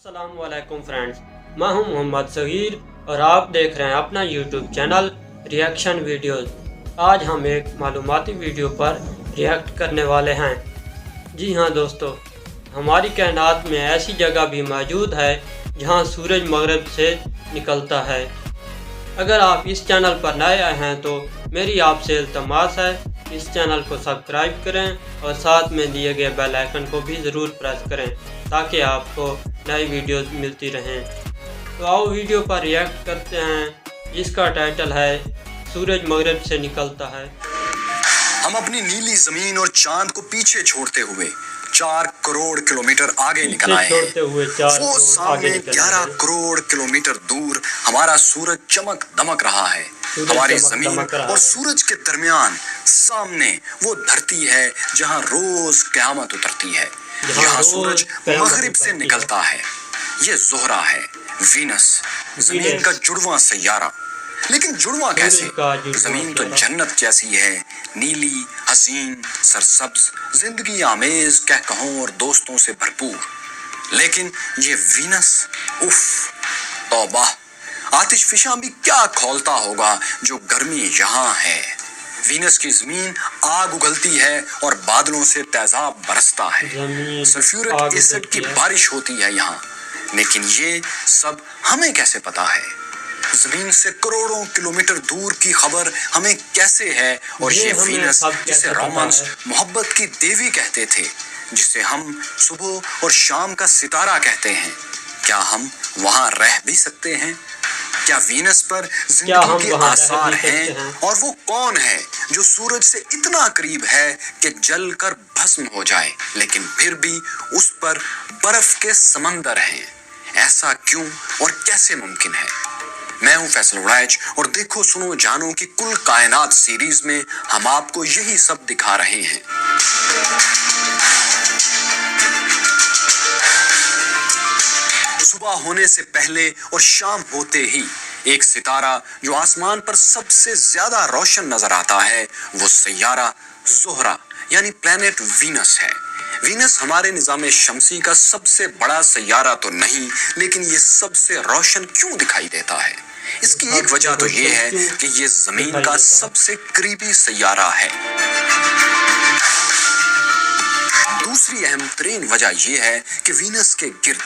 अस्सलाम वालेकुम फ्रेंड्स, मैं हूं मोहम्मद सगीर और आप देख रहे हैं अपना यूट्यूब चैनल रिएक्शन वीडियोस। आज हम एक मालूमाती वीडियो पर रिएक्ट करने वाले हैं। जी हां दोस्तों, हमारी कायनात में ऐसी जगह भी मौजूद है जहां सूरज मगरिब से निकलता है। अगर आप इस चैनल पर नए आए हैं तो मेरी आपसे इल्तमास है इस चैनल को सब्सक्राइब करें और साथ में दिए गए बेल आइकन को भी ज़रूर प्रेस करें ताकि आपको नई वीडियोस मिलती रहें। तो आओ वीडियो पर रिएक्ट करते हैं जिसका टाइटल है सूरज मगरिब से निकलता है। हम अपनी नीली जमीन और चांद को पीछे छोड़ते हुए 4 करोड़ किलोमीटर आगे निकल आए हैं। वो सामने 11 करोड़ किलोमीटर दूर हमारा सूरज चमक दमक रहा है। हमारी जमीन और सूरज के दरमियान सामने वो धरती है जहां रोज क़यामत उतरती है। यहाँ सूरज मगरिब से निकलता है। ये ज़ोहरा है, वीनस, जमीन का जुड़वां सैयारा। लेकिन जुड़वां कैसे? जमीन तो जन्नत जैसी है, नीली, हसीन, सरसब्ज, जिंदगी आमेज कहकहों और दोस्तों से भरपूर। लेकिन ये वीनस, उफ, तौबा, आतिशफिशा भी क्या खौलता होगा जो गर्मी यहाँ है। वीनस की जमीन आग उगलती है और बादलों से तेजाब बरसता है। सल्फ्यूरिक एसिड की बारिश होती है यहाँ। लेकिन ये सब हमें कैसे पता है? जमीन से करोड़ों किलोमीटर दूर की खबर हमें कैसे है? और ये वीनस जिसे रोमांस मोहब्बत की देवी कहते थे, जिसे हम सुबह और शाम का सितारा कहते हैं, क्या हम वहां रह भी सकते हैं? क्या वीनस पर जिंदगी के आसार हैं? और वो कौन है जो सूरज से इतना करीब है कि जलकर भस्म हो जाए, लेकिन फिर भी उस पर बर्फ के समंदर हैं? ऐसा क्यों और कैसे मुमकिन है? मैं हूं फैसल उड़ैच और देखो सुनो जानो की कुल कायनात सीरीज में हम आपको यही सब दिखा रहे हैं। सुबह होने से पहले और शाम होते ही एक सितारा जो आसमान पर सबसे ज्यादा रोशन नजर आता है वो सैयारा ज़ोहरा यानी प्लेनेट वीनस है। वीनस हमारे निज़ाम शमसी का सबसे बड़ा सैयारा तो नहीं, लेकिन ये सबसे रोशन क्यों दिखाई देता है? इसकी एक वजह तो ये है कि ये जमीन का सबसे करीबी सैयारा है। दूसरी अहम तरीन वजह यह है कि वीनस के गिर्द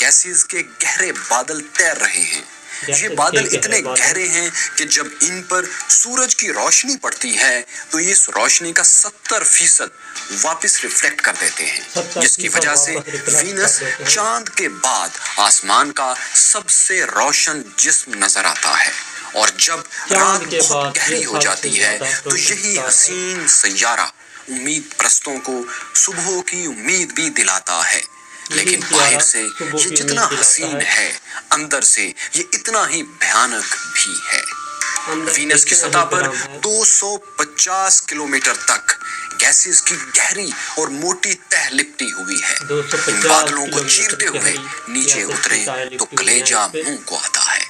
गैसेस के गहरे बादल तैर रहे हैं। ये बादल इतने गहरे हैं कि जब इन पर सूरज की रोशनी पड़ती है तो इस रोशनी का 70% वापस रिफ्लेक्ट कर देते हैं, जिसकी वजह से वीनस चांद के बाद आसमान का सबसे रोशन जिस्म नजर आता है। और जब रात बहुत गहरी हो जाती है तो यही हसीन सैयारा उम्मीद परस्तों को सुबह की उम्मीद भी दिलाता है। लेकिन बाहर से ये जितना हसीन है, अंदर से ये इतना ही भयानक भी है। वीनस की सतह पर 250 किलोमीटर तक गैसेस की गहरी और मोटी तह लिपटी हुई है। इन बादलों को चीरते हुए नीचे उतरे तो कलेजा मुंह को आता है।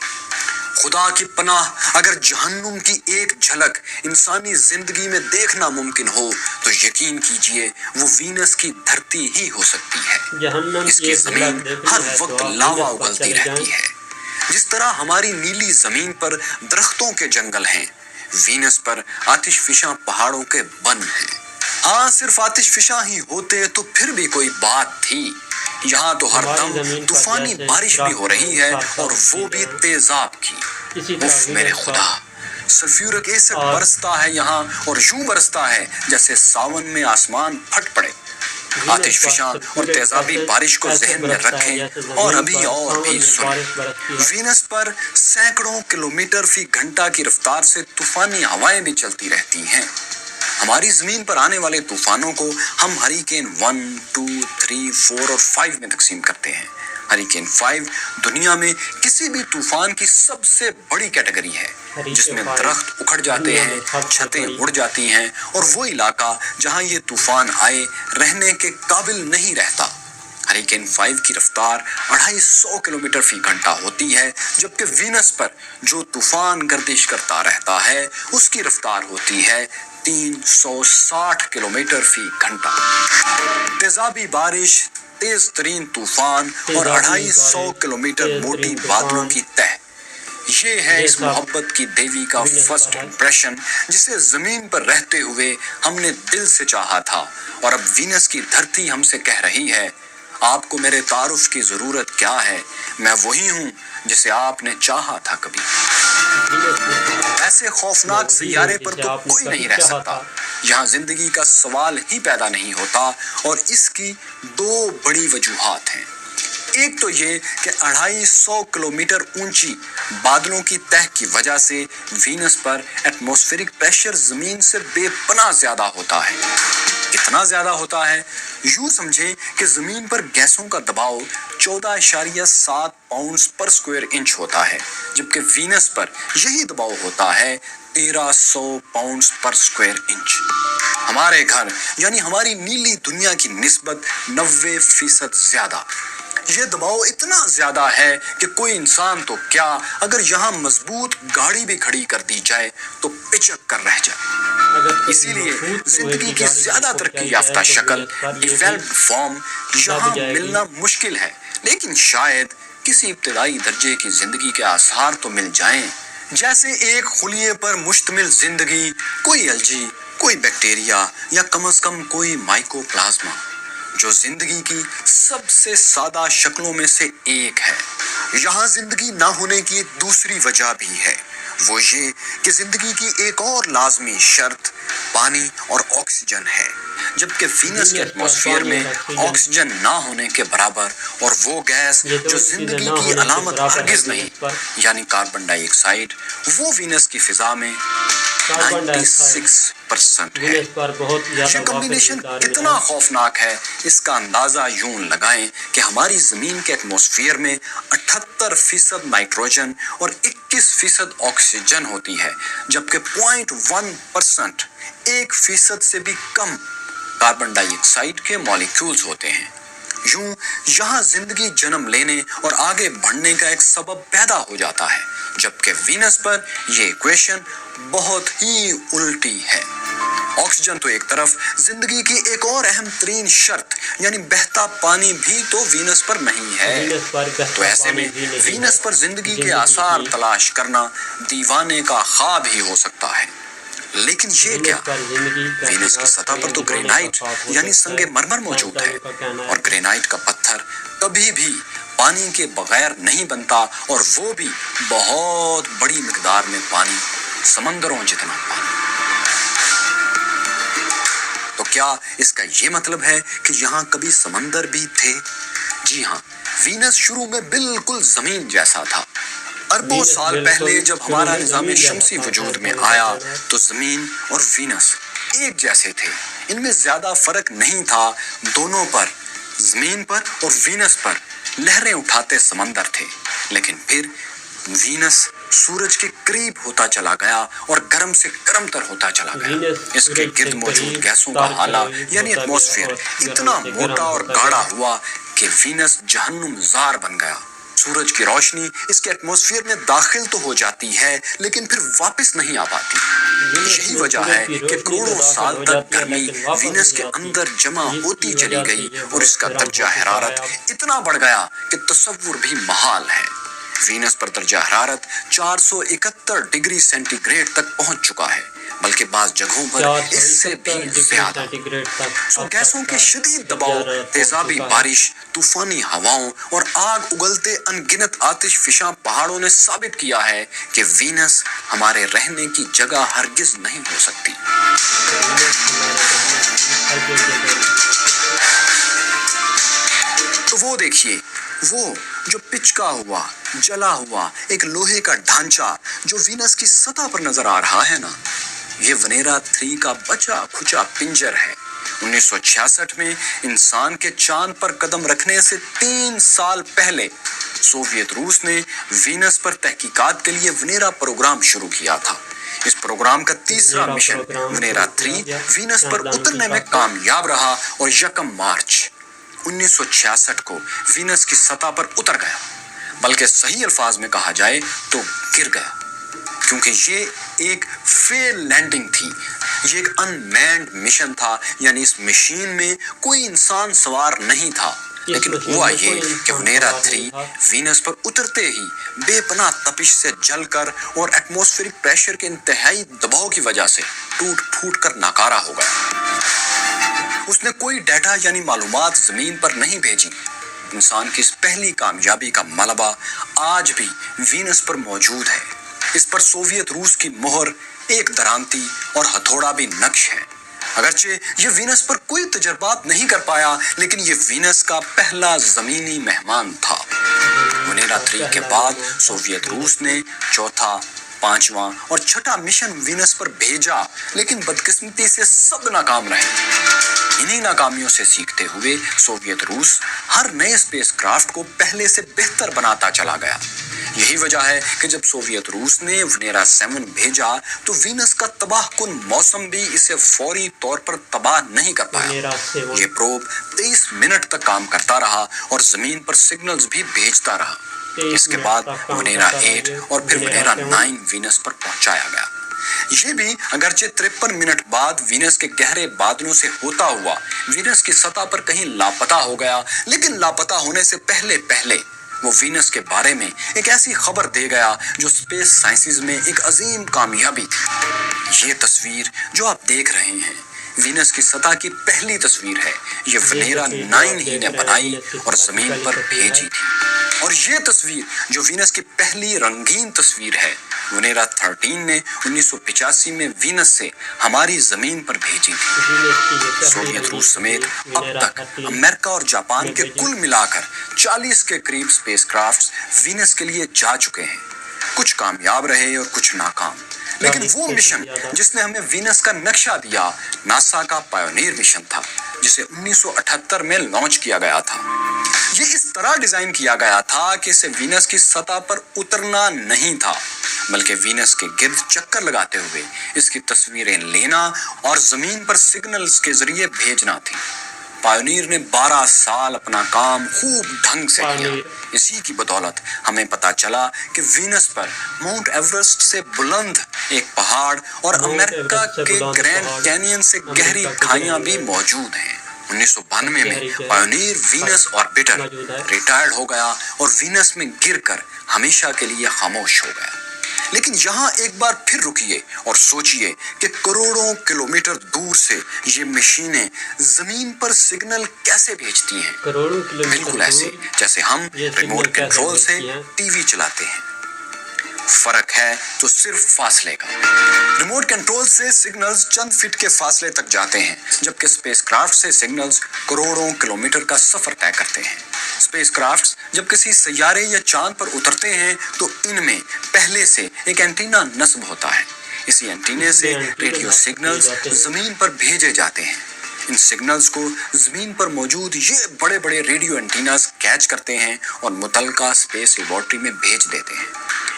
खुदा की पनाह, अगर जहन्नुम की एक झलक इंसानी जिंदगी में देखना मुमकिन हो तो यकीन कीजिए वो वीनस की धरती ही हो सकती है। इसकी जमीन हर वक्त लावा उगलती रहती है। जिस तरह हमारी नीली जमीन पर दरख्तों के जंगल हैं, वीनस पर आतिशफिशा पहाड़ों के वन हैं। हाँ, सिर्फ आतिशफिशा ही होते तो फिर भी कोई बात थी। यहाँ तो हर दम तूफानी बारिश भी हो रही है और वो भी तेजाब की। उफ मेरे खुदा, सल्फ्यूरिक एसिड बरसता है यहाँ और यूं बरसता है जैसे सावन में आसमान फट पड़े। आतिशफिशा और तेजाबी बारिश को जहन में रखें और अभी और भी सुनें। वीनस पर सैकड़ों किलोमीटर फी घंटा की रफ्तार से तूफानी हवाएं भी चलती रहती हैं। हमारी जमीन पर आने वाले तूफानों को हम हरिकेन 1, 2, 3, 4 और 5 में तकसीम करते हैं। हरिकेन 5 दुनिया में किसी भी तूफान की सबसे बड़ी कैटेगरी है, जिसमें दरख्त उखड़ जाते हैं, छतें उड़ जाती हैं और वो इलाका जहां ये तूफान आए रहने के काबिल नहीं रहता। हरिकेन 5 की रफ्तार 250 किलोमीटर फी घंटा होती है, जबकि वीनस पर जो तूफान गर्दिश करता रहता है उसकी रफ्तार होती है 360 किलोमीटर फी घंटा। तेजाबी बारिश, तेज तरीन तूफान और 250 किलोमीटर मोटी बादलों की तह, ये है इस मोहब्बत की देवी का फर्स्ट इम्प्रेशन जिसे जमीन पर रहते हुए हमने दिल से चाहा था। और अब वीनस की धरती हमसे कह रही है, आपको मेरे तारुफ की जरूरत क्या है, मैं वही हूँ जिसे आपने चाहा था कभी। ऐसे खौफनाक सैयारे पर तो कोई नहीं रह सकता, यहाँ जिंदगी का सवाल ही पैदा नहीं होता। और इसकी दो बड़ी वजूहात हैं। एक तो ये कि 250 किलोमीटर ऊंची बादलों की तह की वजह से वीनस पर एटमॉस्फेरिक प्रेशर जमीन से बेपनाह ज्यादा होता है। कितना ज्यादा होता है? यूं समझें कि जमीन पर गैसों का दबाव 14.7 पाउंड्स पर स्क्वायर इंच होता है, जबकि वीनस पर यही दबाव होता है 1300 पाउंड्स पर स्क्वायर इंच। हमारे घर यानी हमारी नीली दुनिया की निस्बत 90% ज्यादा। ये दबाव इतना ज्यादा है कि कोई इंसान तो क्या, अगर यहाँ मजबूत गाड़ी भी खड़ी कर दी जाए तो पिचक कर रह जाए। इसीलिए जिंदगी की ज्यादा तरक्की याफ्ता शक्ल डिवेल्प्ड फॉर्म यहाँ मिलना मुश्किल है, लेकिन शायद किसी इब्तदाई दर्जे की जिंदगी के आसार तो मिल जाएं। जैसे एक खुलिये पर मुश्तमिल जिंदगी, कोई अलजी, कोई बैक्टीरिया या कम से कम कोई माइकोप्लाज्मा, जो जिंदगी की सबसे सादा शक्लों में से एक है। यहाँ जिंदगी ना होने की एक दूसरी वजह भी है, वो ये कि जिंदगी की एक और लाजमी शर्त पानी और ऑक्सीजन है, जबकि वीनस के एटमॉस्फेयर में ऑक्सीजन ना होने के बराबर और वो गैस जो जिंदगी की अलामत हरगिज नहीं, यानी कार्बन डाइऑक्साइड, वो वीनस की फिजा में 96% है। ये कॉम्बिनेशन कितना खौफनाक है इसका अंदाजा यूं लगाएं कि हमारी जमीन के एटमॉस्फेयर में 78% नाइट्रोजन और 21% ऑक्सीजन होती है, जबकि 0.1% 1% से भी कम कार्बन डाइऑक्साइड के मॉलिक्यूल्स होते हैं। यूं यहाँ जिंदगी जन्म लेने और आगे बढ़ने का एक सबब पैदा हो जाता है, जबकि वीनस पर यह इक्वेशन बहुत ही उल्टी है। ऑक्सीजन तो एक तरफ, जिंदगी की एक और अहम तरीन शर्त यानी बहता पानी भी तो वीनस पर नहीं है। तो ऐसे में वीनस पर जिंदगी के आसार तलाश करना दीवाने का ख्वाब ही हो सकता है। लेकिन ये क्या, वीनस की सतह पर तो ग्रेनाइट यानी संगे मरमर मौजूद है, और ग्रेनाइट का पत्थर कभी भी पानी के बगैर नहीं बनता, और वो भी बहुत बड़ी मिकदार में पानी, समंदरों जितना पानी। तो क्या इसका ये मतलब है कि यहाँ कभी समंदर भी थे? जी हाँ, वीनस शुरू में बिल्कुल जमीन जैसा था। अरबों साल पहले जब हमारा निज़ाम शम्सी वजूद में आया तो जमीन और वीनस एक जैसे थे, इनमें ज्यादा फर्क नहीं था। दोनों पर, जमीन पर और वीनस पर, लहरें उठाते समंदर थे। लेकिन फिर वीनस सूरज के करीब होता चला गया और गर्म से गर्म तर होता चला गया। इसके गिर्द मौजूद गैसों का हाला यानी एटमॉस्फेयर इतना मोटा और गाढ़ा हुआ कि वीनस जहन्नुम जार बन गया। सूरज की रोशनी इसके एटमॉस्फेयर में दाखिल तो हो जाती है, लेकिन फिर वापस नहीं आ पाती। यही वजह है कि करोड़ों साल तक गर्मी वीनस के अंदर जमा होती चली गई और इसका दर्जा हरारत इतना बढ़ गया कि तसव्वुर भी महाल है। वीनस पर दर्जा हरारत 471 डिग्री सेंटीग्रेड तक पहुंच चुका है, बल्कि बाज़ जगहों पर इससे भी ज्यादा। गैसों के शदीद दबाव, तेजाबी बारिश, तूफानी हवाओं और आग उगलते अनगिनत आतिश फिशा पहाड़ों ने साबित किया है कि वीनस हमारे रहने की जगह हरगिज नहीं हो सकती। तो वो देखिए, वो जो पिचका हुआ, जला हुआ एक लोहे का ढांचा जो वीनस की सतह पर नजर आ रहा है ना, ये वनेरा 3 का बचा खुचा पिंजर है। 1966 में इंसान के चांद पर कदम रखने से 3 साल पहले सोवियत रूस ने वीनस पर तहकीकात के लिए वनेरा प्रोग्राम शुरू किया था। इस प्रोग्राम का तीसरा मिशन वनेरा 3 वीनस पर उतरने में कामयाब रहा और 1 मार्च 1966 को वीनस की सतह पर उतर गया, बल्कि सही अल्फाज में कहा जाए तो गिर गया, क्योंकि ये एक फेल लैंडिंग थी। ये एक अनमैन्ड मिशन था, यानी इस मशीन में कोई इंसान सवार नहीं था। लेकिन हुआ ये कि वनेरा 3 वीनस पर उतरते ही बेपनाह तपिश से जलकर और एटमॉस्फेरिक प्रेशर के इंतहाई दबाव की वजह से टूट फूट कर नाकारा हो गया। उसने कोई डाटा यानी मालूमात जमीन पर नहीं भेजी। इंसान की इस पहली कामयाबी का मलबा आज भी वीनस पर मौजूद है। इस पर सोवियत रूस की मोहर, एक दरांती और हथौड़ा भी नक्श है। अगरचे ये वीनस पर कोई तजर्बात नहीं कर पाया, लेकिन ये वीनस का पहला जमीनी मेहमान था। वनेरा 3 के बाद सोवियत रूस ने चौथा, पांचवा और छठा मिशन वीनस पर भेजा, लेकिन बदकिस्मती से सब नाकाम रहे। इन्हीं नाकामियों से सीखते हुए सोवियत रूस हर नए स्पेसक्राफ्ट को पहले से बेहतर बनाता चला गया। यही वजह है कि जब सोवियत रूस ने वनेरा 7 भेजा तो वीनस का तबाहकुन मौसम भी इसे फौरी तौर पर तबाह नहीं कर पाया। ये प्रोब 23 मिनट तक काम करता रहा और जमीन पर सिग्नल्स भी भेजता रहा। इसके बाद वनेरा 8 और फिर वनेरा 9 वीनस पर पहुंचाया गया। ये भी अगरचे 53 मिनट बाद वीनस के गहरे बादलों से होता हुआ वीनस की सतह पर कहीं लापता हो गया, लेकिन लापता होने से पहले पहले वो वीनस के बारे में एक ऐसी खबर दे गया जो स्पेस साइंसेस में एक अजीम कामयाबी थी। ये तस्वीर जो आप देख रहे हैं वीनस की सतह की पहली तस्वीर है। ये वनेरा 9 ही ने बनाई और जमीन पर भेजी थी। और ये तस्वीर जो वीनस की पहली रंगीन तस्वीर है, वनेरा 13 ने 1985 में वीनस से हमारी जमीन पर भेजी थी। सोवियत रूस समेत अब तक अमेरिका और जापान के कुल मिलाकर 40 के करीब स्पेसक्राफ्ट्स वीनस के लिए जा चुके हैं। कुछ कामयाब रहे और कुछ नाकाम, लेकिन वो मिशन जिसने हमें वीनस का नक्शा दिया नासा का पायोनियर मिशन था, जिसे 1978 में लॉन्च किया गया था। ये इस तरह डिजाइन किया गया था कि इसे वीनस की सतह पर उतरना नहीं था, बल्कि वीनस के गिर्द चक्कर लगाते हुए इसकी तस्वीरें लेना और जमीन पर सिग्नल्स के जरिए भेजना थी। पायोनियर ने 12 साल अपना काम खूब ढंग से किया। इसी की बदौलत हमें पता चला कि वीनस पर माउंट एवरेस्ट से बुलंद एक पहाड़ और अमेरिका के ग्रैंड कैनियन से गहरी खाइयां भी मौजूद हैं। 1992 में पायोनियर वीनस ऑर्बिटर रिटायर्ड हो गया और वीनस में गिरकर हमेशा के लिए खामोश हो गया। लेकिन यहाँ एक बार फिर रुकिए और सोचिए कि करोड़ों किलोमीटर दूर से ये मशीनें जमीन पर सिग्नल कैसे भेजती हैं। बिल्कुल ऐसे जैसे हम रिमोट कंट्रोल से टीवी चलाते हैं। फर्क है तो सिर्फ फासले का। रिमोट कंट्रोल से सिग्नल्स चंद फीट के फासले तक जाते हैं, जबकि स्पेसक्राफ्ट से सिग्नल्स करोड़ों किलोमीटर का सफर तय करते हैं। स्पेसक्राफ्ट्स जब किसी सैयारे या चांद पर उतरते हैं तो इनमें पहले से एक एंटीना नस्ब होता है। इसी एंटीने से रेडियो सिग्नल्स जमीन पर भेजे जाते हैं। इन सिग्नल्स को जमीन पर मौजूद ये बड़े बड़े रेडियो एंटीनास कैच करते हैं और मुतलका स्पेस लेबोरेटरी में भेज देते हैं।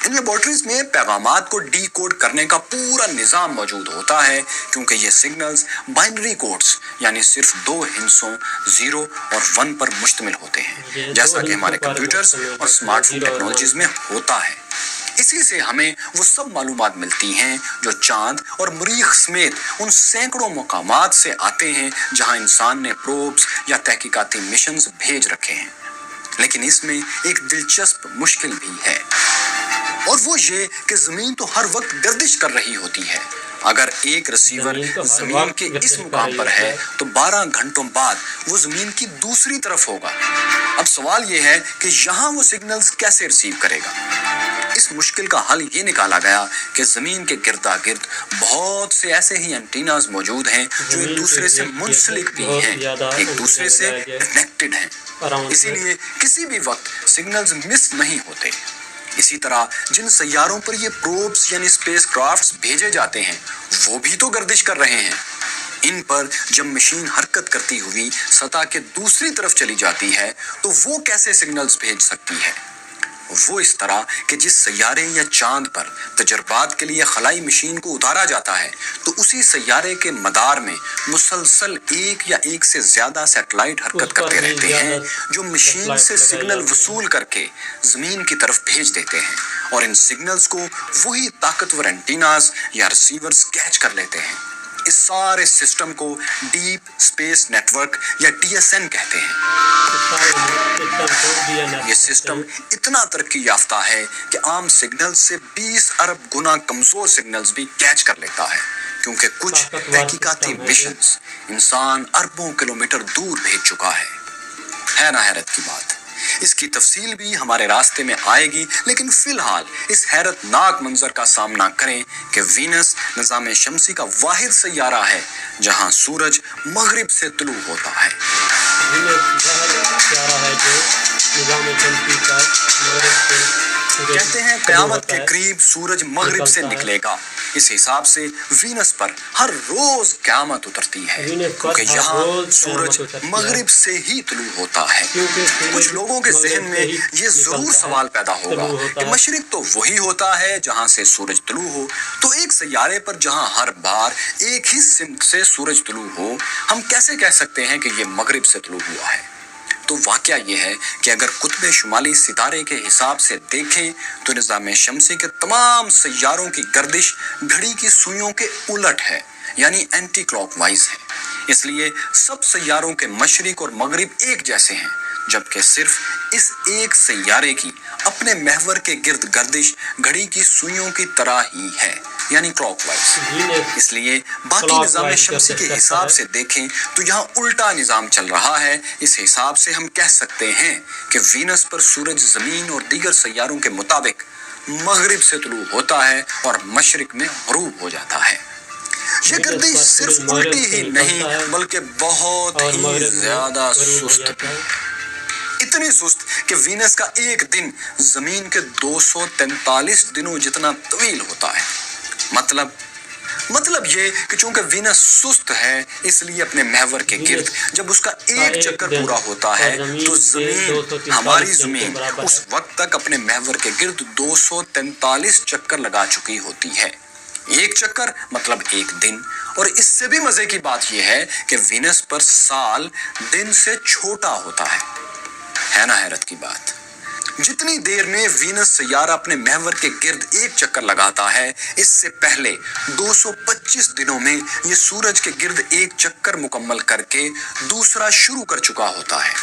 इन लेबोरेटरीज में पैगामात को डीकोड करने का पूरा निजाम मौजूद होता है, क्योंकि ये सिग्नल्स बाइनरी कोड्स यानी सिर्फ 2 हिस्सों 0 और 1 पर मुश्तमिल होते हैं, जैसा कि हमारे कंप्यूटर्स और स्मार्टफोन टेक्नोलॉजीज में होता है। इसी से हमें वो सब मालूमात मिलती हैं जो चांद और मरीख समेत उन सैकड़ों मकामात से आते हैं जहां इंसान ने प्रोब्स या तहकीकाती मिशंस भेज रखे हैं। लेकिन इसमें एक दिलचस्प मुश्किल भी है, और वो ये कि जमीन तो हर वक्त गर्दिश कर रही होती है। अगर एक रिसीवर जमीन के इस मुकाम पर है तो 12 घंटों बाद वो जमीन की दूसरी तरफ होगा। अब सवाल ये है कि यहाँ वो सिग्नल्स कैसे रिसीव करेगा। इस मुश्किल का हल ये निकाला गया कि जमीन के गिरदा गिर्द बहुत से ऐसे ही एंटीनास मौजूद हैं जो एक दूसरे से मुंसलिक भी हैं, एक दूसरे से कनेक्टेड हैं। इसीलिए किसी भी वक्त सिग्नल्स मिस नहीं होते। इसी तरह जिन सैयारों पर ये प्रोब्स यानी स्पेसक्राफ्ट्स भेजे जाते हैं वो भी तो गर्दिश कर रहे हैं। इन पर जब मशीन हरकत करती हुई सतह के दूसरी तरफ चली जाती है तो वो कैसे सिग्नल्स भेज सकती है। वो इस तरह कि जिस सैयारे या चांद पर तजर्बात के लिए खलाई मशीन को उतारा जाता है तो उसी सैयारे के मदार में मुसलसल एक या एक से ज्यादा सैटेलाइट हरकत करते रहते हैं जो मशीन से सिग्नल वसूल करके जमीन की तरफ भेज देते हैं, और इन सिग्नल्स को वही ताकतवर एंटीनास या रिसीवर्स कैच कर लेते हैं। اس سارے سسٹم کو ڈیپ اسپیس نیٹورک یا DSN کہتے ہیں۔ یہ سسٹم اتنا ترقی یافتہ ہے کہ عام سگنل سے 20 ارب گنا کمزور سگنلز بھی کیچ کر لیتا ہے، کیونکہ کچھ تحقیقاتی مشنز انسان اربوں کلومیٹر دور بھیج چکا ہے نا حیرت کی بات؟ اس کی تفصیل بھی ہمارے راستے میں آئے گی، لیکن فی الحال اس حیرت ناک منظر کا سامنا کریں کہ وینس نظام شمسی کا واحد سیارہ ہے جہاں سورج مغرب سے طلوع ہوتا ہے۔ کہتے ہیں قیامت کے قریب سورج مغرب سے نکلے گا، اس حساب سے وینس پر ہر روز قیامت اترتی ہے، کیونکہ یہاں سورج مغرب سے ہی طلوع ہوتا ہے۔ کچھ لوگوں کے ذہن میں یہ ضرور سوال پیدا ہوگا کہ مشرق تو وہی ہوتا ہے جہاں سے سورج طلوع ہو، تو ایک سیارے پر جہاں ہر بار ایک ہی سمت سے سورج طلوع ہو، ہم کیسے کہہ سکتے ہیں کہ یہ مغرب سے طلوع ہوا ہے؟ تو واقعہ یہ ہے کہ اگر قطب شمالی ستارے کے حساب سے دیکھیں تو نظام شمسی کے تمام سیاروں کی گردش گھڑی کی سوئیوں کے الٹ ہے، یعنی اینٹی کلاک وائز ہے۔ اس لیے سب سیاروں کے مشرق اور مغرب ایک جیسے ہیں، جبکہ صرف اس ایک سیارے کی اپنے محور کے گرد گردش گھڑی کی سوئیوں کی طرح ہی ہے، یعنی کلاک وائز۔ اس لیے باقی نظام شمسی کے حساب سے دیکھیں تو یہاں الٹا نظام چل رہا ہے۔ اس حساب سے ہم کہہ سکتے ہیں کہ وینس پر سورج زمین اور دیگر سیاروں کے مطابق مغرب سے طلوع ہوتا ہے اور مشرق میں غروب ہو جاتا ہے۔ یہ گردش صرف الٹی ہی نہیں بلکہ بہت ہی زیادہ سست بھی، اتنی سست کہ وینس کا ایک دن زمین کے 243 دنوں جتنا طویل ہوتا ہے۔ مطلب یہ کہ چونکہ وینس سست ہے، اس لیے اپنے محور کے گرد جب اس کا ایک چکر پورا ہوتا ہے تو زمین، ہماری زمین، اس وقت تک اپنے محور کے گرد 243 چکر لگا چکی ہوتی ہے۔ ایک چکر مطلب ایک دن، اور اس سے بھی مزے کی بات یہ ہے کہ وینس پر سال دن سے چھوٹا ہوتا ہے نا حیرت کی بات؟ جتنی دیر میں وینس سیارہ اپنے محور کے گرد ایک چکر لگاتا ہے، اس سے پہلے 225 دنوں میں یہ سورج کے گرد ایک چکر مکمل کر کے دوسرا شروع کر چکا ہوتا ہے۔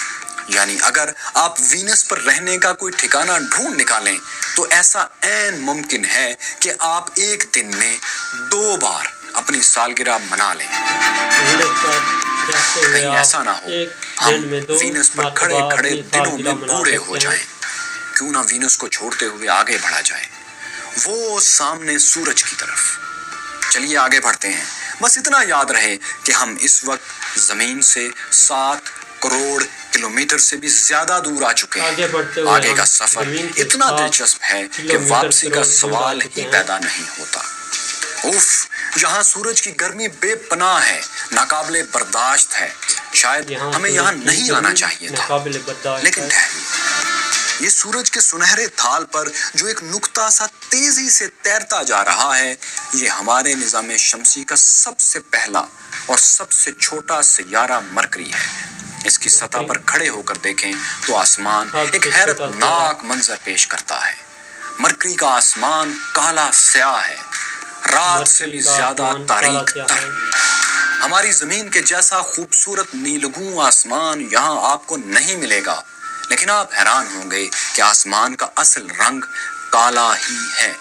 یعنی اگر آپ وینس پر رہنے کا کوئی ٹھکانہ ڈھونڈ نکالیں تو ایسا عین ممکن ہے کہ آپ ایک دن میں 2 بار اپنی سالگرہ منا لیں۔ کہیں ایسا نہ ہو ہم وینس پر کھڑے کھڑے دنوں میں بوڑھے ہو جائیں۔ کیوں نہ وینس کو چھوڑتے ہوئے آگے بڑھا جائے، وہ سامنے سورج کی طرف۔ چلیے آگے بڑھتے ہیں۔ بس اتنا یاد رہے کہ ہم اس وقت زمین سے 7 کروڑ کلومیٹر سے بھی زیادہ دور آ چکے ہیں۔ آگے کا سفر اتنا دلچسپ ہے کہ واپسی کا سوال ہی پیدا نہیں ہوتا۔ یہاں سورج کی گرمی بے پناہ ہے، ناقابل برداشت ہے۔ شاید ہمیں یہاں نہیں آنا چاہیے تھا، لیکن یہ سورج کے سنہرے تھال پر جو ایک نقطہ سا تیزی سے تیرتا جا رہا ہے، یہ ہمارے نظام شمسی کا سب سے پہلا اور سب سے چھوٹا سیارہ مرکری ہے۔ اس کی سطح پر کھڑے ہو کر دیکھیں تو آسمان ایک حیرت ناک منظر پیش کرتا ہے۔ مرکری کا آسمان کالا سیاہ ہے، رات سے بھی زیادہ تاریک تر۔ ہماری زمین کے جیسا خوبصورت نیلگوں آسمان یہاں آپ کو نہیں ملے گا، لیکن آپ حیران ہوں گے کہ آسمان کا اصل رنگ کالا ہی ہے۔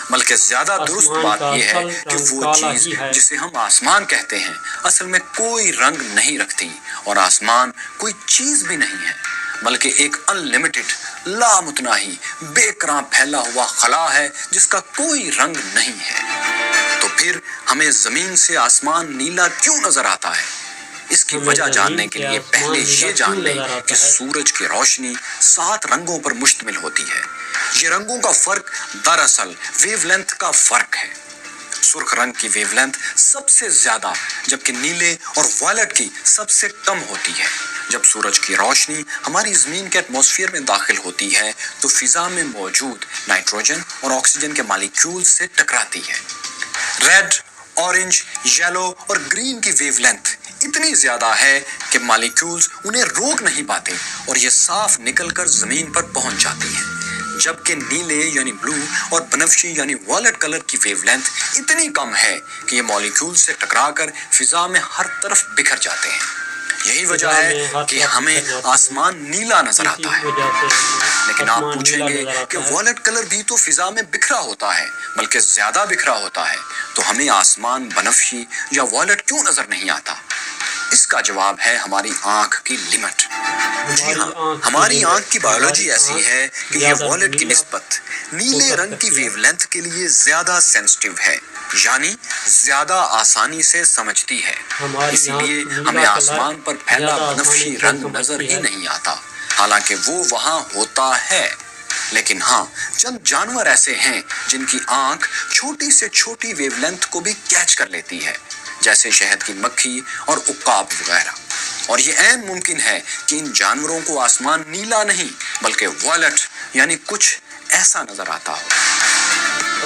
بلکہ زیادہ درست بات یہ ہے کہ وہ چیز جسے ہم آسمان کہتے ہیں اصل میں کوئی رنگ نہیں رکھتی، اور آسمان کوئی چیز بھی نہیں ہے بلکہ ایک انلمیٹڈ، لامتناہی، بے کراں پھیلا ہوا خلا ہے جس کا کوئی رنگ نہیں ہے۔ تو پھر ہمیں زمین سے آسمان نیلا کیوں نظر آتا ہے؟ اس کی وجہ جاننے کے لیے پہلے یہ جان لیں کہ سورج کی روشنی 7 رنگوں پر مشتمل ہوتی ہے۔ یہ رنگوں کا فرق دراصل ویو لینتھ کا فرق ہے۔ سرخ رنگ کی ویو لینتھ سب سے زیادہ، جبکہ نیلے اور وائلٹ کی سب سے کم ہوتی ہے۔ جب سورج کی روشنی ہماری زمین کے ایٹماسفیئر میں داخل ہوتی ہے تو فضا میں موجود نائٹروجن اور آکسیجن کے مالیکیول سے ٹکراتی ہے۔ ریڈ، اورنج، یلو اور گرین کی ویو لینتھ اتنی زیادہ ہے کہ مالیکیولز انہیں روک نہیں پاتے اور یہ صاف نکل کر زمین پر پہنچ جاتی ہیں۔ جبکہ نیلے یعنی بلو اور بنفشی یعنی وائلٹ کلر کی ویو لینتھ اتنی کم ہے کہ یہ مالیکیول سے ٹکرا کر فضا میں ہر طرف بکھر جاتے ہیں۔ یہی وجہ ہے کہ ہمیں آسمان نیلا نظر آتا ہے۔ لیکن آپ پوچھیں گے کہ وائلٹ کلر بھی تو فضا میں بکھرا ہوتا ہے، بلکہ زیادہ بکھرا ہوتا ہے، تو ہمیں آسمان بنفشی یا وائلٹ کیوں نظر نہیں آتا؟ اس کا جواب ہے ہماری آنکھ کی لمٹ۔ جی ہاں، ہماری آنکھ کی بایولوجی ایسی ہے کہ یہ وائلٹ کی نسبت نیلے رنگ کی ویو لینتھ کے لیے زیادہ سینسٹیو ہے، یعنی زیادہ آسانی سے سمجھتی ہے۔ اسی لیے ہمیں آسمان پر پھیلا بنفشی رنگ نظر ہی نہیں آتا، حالانکہ وہ وہاں ہوتا ہے۔ لیکن ہاں، چند جانور ایسے ہیں جن کی آنکھ چھوٹی سے چھوٹی ویو لینتھ کو بھی کیچ کر لیتی ہے، جیسے شہد کی مکھی اور عقاب وغیرہ۔ اور یہ عین ممکن ہے کہ ان جانوروں کو آسمان نیلا نہیں بلکہ وائلٹ یعنی کچھ ایسا نظر آتا ہو۔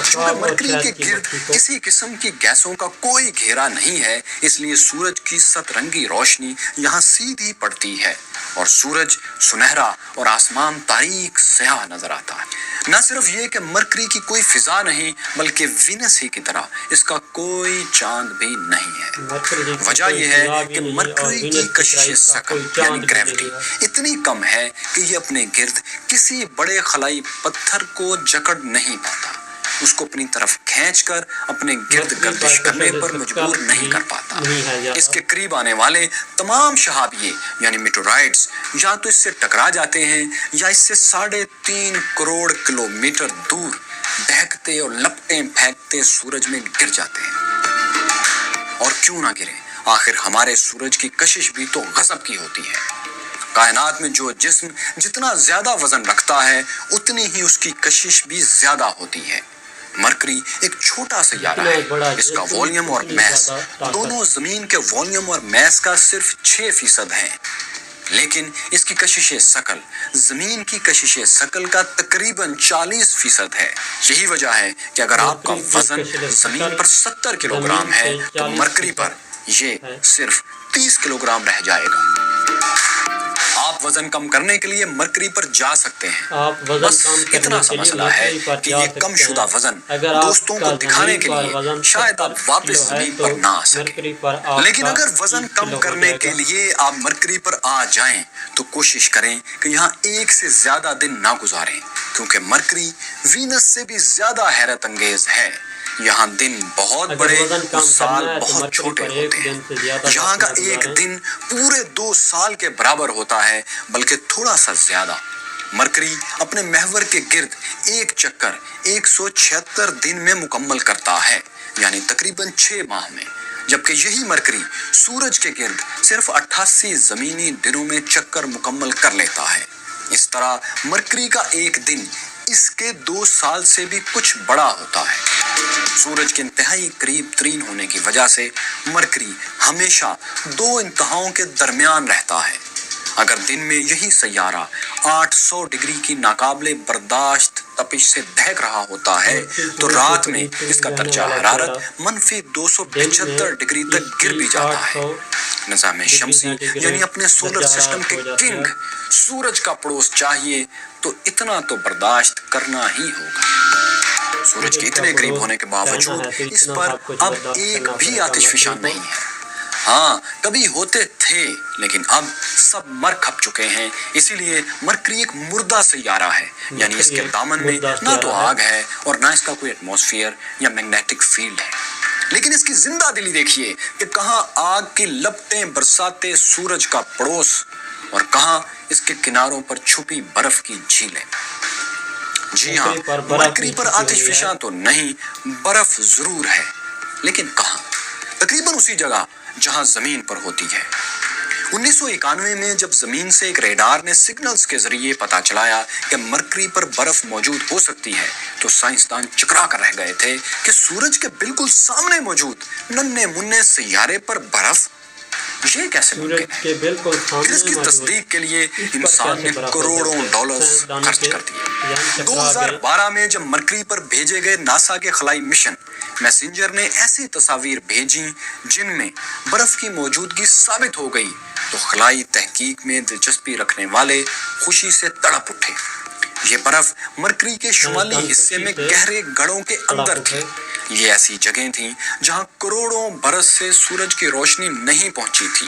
چونکہ مرکری کے گرد کسی قسم کی گیسوں کا کوئی گھیرا نہیں ہے، اس لیے سورج کی سترنگی روشنی یہاں سیدھی پڑتی ہے اور سورج سنہرا اور آسمان تاریک سیاہ نظر آتا ہے۔ نہ صرف یہ کہ مرکری کی کوئی فضا نہیں بلکہ وینس ہی کی طرح اس کا کوئی چاند بھی نہیں ہے۔ وجہ یہ ہے کہ مرکری کی کشش ثقل یعنی گریوٹی اتنی کم ہے کہ یہ اپنے گرد کسی بڑے خلائی پتھر کو جکڑ نہیں پاتا، اس کو اپنی طرف کھینچ کر اپنے گرد گردش کرنے پر مجبور نہیں کر پاتا۔ اس کے قریب آنے والے تمام شہابیے یعنی میٹورائٹس یا تو اس سے ٹکرا جاتے ہیں یا اس سے 3.5 کروڑ کلومیٹر دور دہکتے اور لپٹیں پھینکتے سورج میں گر جاتے ہیں۔ اور کیوں نہ گریں، آخر ہمارے سورج کی کشش بھی تو غضب کی ہوتی ہے۔ کائنات میں جو جسم جتنا زیادہ وزن رکھتا ہے اتنی ہی اس کی کشش بھی زیادہ ہوتی ہے۔ مرکری ایک چھوٹا سیارہ ہے، اس کا والیوم اور میس دونوں زمین کے والیوم اور میس کا صرف 6% ہیں، لیکن اس کی کشش ثقل زمین کی کشش ثقل کا تقریباً 40% ہے۔ یہی وجہ ہے کہ اگر آپ کا وزن زمین پر 70 کلو گرام ہے تو مرکری پر یہ صرف 30 کلو گرام رہ جائے گا۔ آپ وزن کم کرنے کے لیے مرکری پر جا سکتے ہیں، بس اتنا سا مسئلہ ہے کہ یہ کم شدہ وزن دوستوں کو دکھانے کے لیے شاید آپ واپس زمین پر نہ آ سکیں۔ لیکن اگر وزن کم کرنے کے لیے آپ مرکری پر آ جائیں تو کوشش کریں کہ یہاں ایک سے زیادہ دن نہ گزاریں، کیونکہ مرکری وینس سے بھی زیادہ حیرت انگیز ہے۔ یہاں دن بہت بڑے اور سال بہت چھوٹے ہوتے ہیں۔ یہاں کا ایک دن پورے 2 سال کے برابر ہوتا ہے، بلکہ تھوڑا سا زیادہ۔ مرکری اپنے محور کے گرد ایک چکر 176 دن میں مکمل کرتا ہے، یعنی تقریباً 6 ماہ میں، جبکہ یہی مرکری سورج کے گرد صرف 88 زمینی دنوں میں چکر مکمل کر لیتا ہے۔ اس طرح مرکری کا ایک دن اس کے 2 سال سے بھی کچھ بڑا ہوتا ہے۔ سورج کے انتہائی قریب ترین ہونے کی وجہ سے مرکری ہمیشہ 2 انتہاؤں کے درمیان رہتا ہے۔ اگر دن میں یہی سیارہ 800 ڈگری کی ناقابل برداشت تپش سے دہک رہا ہوتا ہے تو رات میں اس کا درجہ حرارت -275 ڈگری تک گر بھی جاتا ہے۔ نظام شمسی یعنی اپنے سولر سسٹم کے کنگ سورج کا پڑوس چاہیے تو اتنا تو برداشت کرنا ہی ہوگا۔ سورج کے اتنے قریب ہونے کے باوجود اس پر اب ایک بھی آتش فشاں نہیں ہے۔ ہاں، کبھی ہوتے تھے لیکن اب سب مر کھپ چکے ہیں، اسی لیے مرکری ایک مردہ سیارہ ہے، یعنی اس کے دامن میں نہ تو آگ ہے اور نہ اس کا کوئی ایٹماسفیئر یا میگنیٹک فیلڈ ہے۔ لیکن اس کی زندہ دلی دیکھیے کہ کہاں آگ کی لپٹیں برساتے سورج کا پڑوس اور کہاں اس کے کناروں پر چھپی برف کی جھیلیں۔ جی ہاں، مرکری پر آتش فشاں تو نہیں، برف ضرور ہے، لیکن کہاں؟ تقریباً اسی جگہ جہاں زمین پر ہوتی ہے۔ 1991 میں جب زمین سے ایک ریڈار نے سگنلز کے ذریعے پتہ چلایا کہ مرکری پر برف موجود ہو سکتی ہے تو سائنسدان چکرا کر رہ گئے تھے کہ سورج کے بالکل سامنے موجود ننھے منھے سیارے پر برف، یہ کیسے ممکن ہے؟ پھر اس کی تصدیق کے لیے انسان نے کروڑوں ڈالرز خرچ کر دیے۔ 2012 میں جب مرکری پر بھیجے گئے ناسا کے خلائی مشن میسنجر نے ایسی تصاویر بھیجی جن میں برف کی موجودگی ثابت ہو گئی تو خلائی تحقیق میں دلچسپی رکھنے والے خوشی سے تڑپ اٹھے۔ یہ برف مرکری کے شمالی حصے میں گہرے گڑھوں کے اندر تھی۔ یہ ایسی جگہیں تھیں جہاں کروڑوں برس سے سورج کی روشنی نہیں پہنچی تھی۔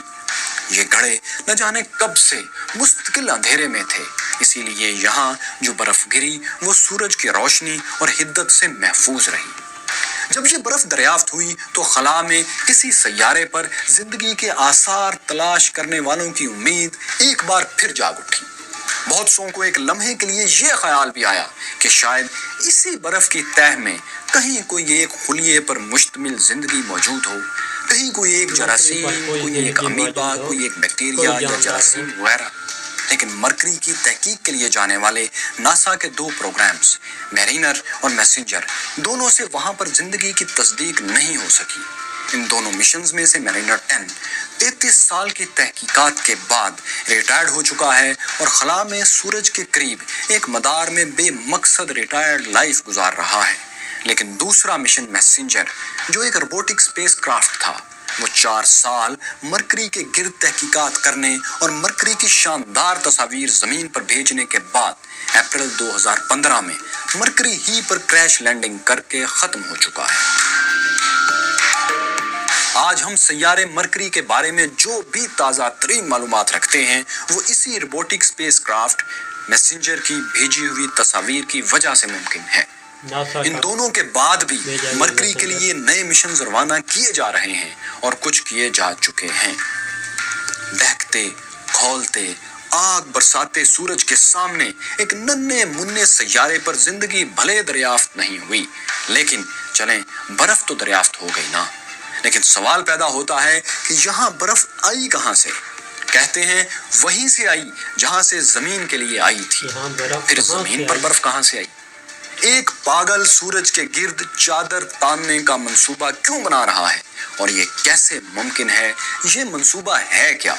یہ گڑھے نہ جانے کب سے مستقل اندھیرے میں تھے، اسی لیے یہاں جو برف گری وہ سورج کی روشنی اور حدت سے محفوظ رہی۔ جب یہ برف دریافت ہوئی تو خلا میں کسی سیارے پر زندگی کے آثار تلاش کرنے والوں کی امید ایک بار پھر جاگ اٹھی۔ بہت سو کو ایک لمحے کے لیے یہ خیال بھی آیا کہ شاید اسی برف کی تہہ میں کہیں کوئی ایک خلیے پر مشتمل زندگی موجود ہو، کہیں کوئی ایک جراثیم، کوئی ایک امیبا، کوئی ایک بیکٹیریا یا جراثیم وغیرہ۔ لیکن مرکری کی تحقیق کے لیے جانے والے ناسا کے 2 پروگرامز میرینر اور میسنجر دونوں سے وہاں پر زندگی کی تصدیق نہیں ہو سکی۔ ان دونوں مشنز میں سے میرینر 10 33 سال کی تحقیقات کے بعد ریٹائرڈ ہو چکا ہے اور خلا میں سورج کے قریب ایک مدار میں بے مقصد ریٹائرڈ لائف گزار رہا ہے۔ لیکن دوسرا مشن میسنجر جو ایک روبوٹک سپیس کرافٹ تھا، وہ 4 سال مرکری کے گرد تحقیقات کرنے اور مرکری کی شاندار تصاویر زمین پر بھیجنے کے بعد اپریل 2015 میں مرکری ہی پر کریش لینڈنگ کر کے ختم ہو چکا ہے۔ آج ہم سیارے مرکری کے بارے میں جو بھی تازہ ترین معلومات رکھتے ہیں وہ اسی روبوٹک سپیس کرافٹ میسنجر کی بھیجی ہوئی تصاویر کی وجہ سے ممکن ہے۔ ان دونوں کے بعد بھی مرکری کے لیے نئے مشن روانہ کیے جا رہے ہیں اور کچھ کیے جا چکے ہیں۔ دہکتے، کھولتے، آگ برساتے سورج کے سامنے ایک ننھے منھے سیارے پر زندگی بھلے دریافت نہیں ہوئی، لیکن چلیں برف تو دریافت ہو گئی نا۔ لیکن سوال پیدا ہوتا ہے کہ یہاں برف آئی کہاں سے؟ کہتے ہیں وہیں سے آئی جہاں سے زمین کے لیے آئی تھی۔ پھر زمین پر برف کہاں سے آئی؟ ایک پاگل سورج کے گرد چادر تاننے کا منصوبہ کیوں بنا رہا ہے اور یہ کیسے ممکن ہے؟ یہ منصوبہ ہے کیا؟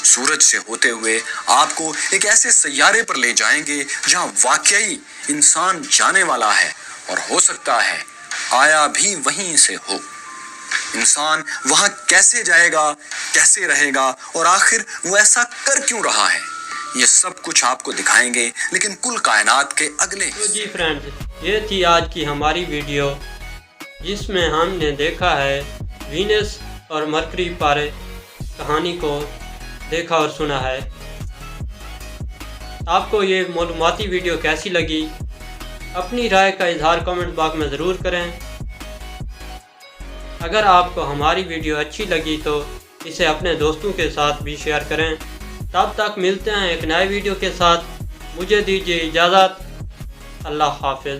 سورج سے ہوتے ہوئے آپ کو ایک ایسے سیارے پر لے جائیں گے جہاں واقعی انسان جانے والا ہے اور ہو سکتا ہے آیا بھی وہیں سے ہو۔ انسان وہاں کیسے جائے گا، کیسے رہے گا اور آخر وہ ایسا کر کیوں رہا ہے، یہ سب کچھ آپ کو دکھائیں گے لیکن کل کائنات کے اگلے جی فرینڈ، یہ تھی آج کی ہماری ویڈیو جس میں ہم نے دیکھا ہے وینس اور مرکری پر کہانی کو دیکھا اور سنا ہے۔ آپ کو یہ معلوماتی ویڈیو کیسی لگی؟ اپنی رائے کا اظہار کمنٹ باکس میں ضرور کریں۔ اگر آپ کو ہماری ویڈیو اچھی لگی تو اسے اپنے دوستوں کے ساتھ بھی شیئر کریں۔ تب تک ملتے ہیں ایک نئے ویڈیو کے ساتھ، مجھے دیجیے اجازت۔ اللہ حافظ۔